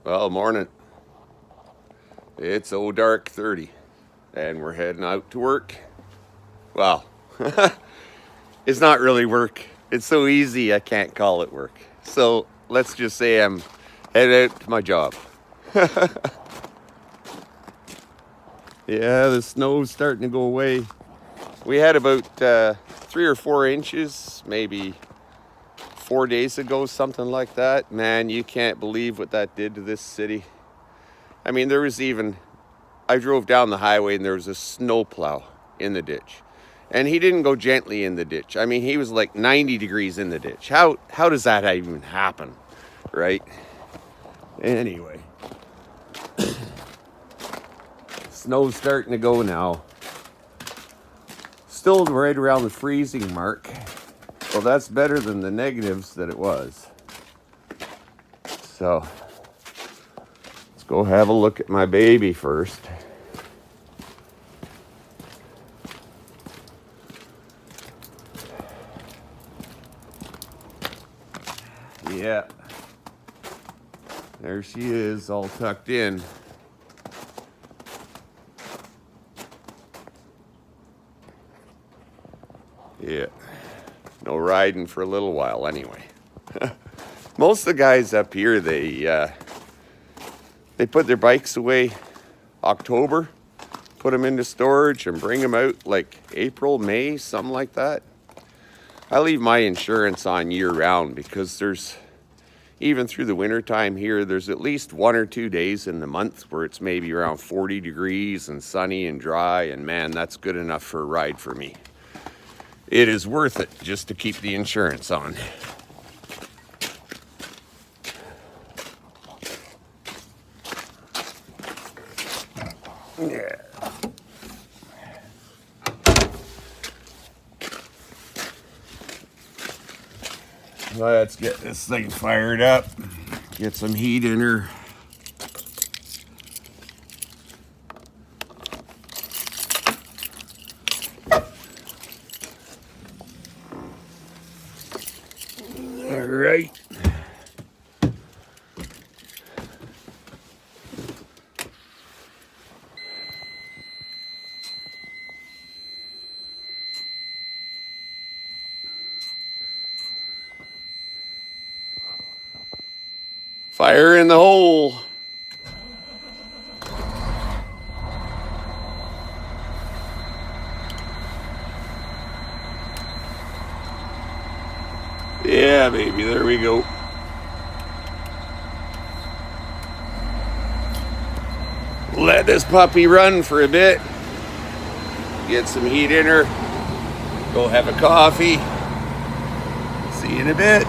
Well, morning. It's dark 30, and we're heading out to work. Well, it's not really work. It's so easy I can't call it work. So let's just say I'm headed out to my job. Yeah, the snow's starting to go away. We had about 3 or 4 inches, maybe 4 days ago, something like that. Man, you can't believe what that did to this city. I mean, I drove down the highway and there was a snowplow in the ditch. And he didn't go gently in the ditch. I mean, he was like 90 degrees in the ditch. How does that even happen, right? Anyway. Snow's starting to go now. Still right around the freezing mark. Well, that's better than the negatives that it was. So, let's go have a look at my baby first. Yeah. There she is, all tucked in. Yeah. No riding for a little while anyway. Most of the guys up here, they put their bikes away October, put them into storage and bring them out like April, May, something like that. I leave my insurance on year round because even through the winter time here, there's at least 1 or 2 days in the month where it's maybe around 40 degrees and sunny and dry, and man, that's good enough for a ride for me. It is worth it just to keep the insurance on. Yeah. Let's get this thing fired up. Get some heat in her. All right. Fire in the hole. Yeah, baby, there we go. Let this puppy run for a bit. Get some heat in her. Go have a coffee. See you in a bit.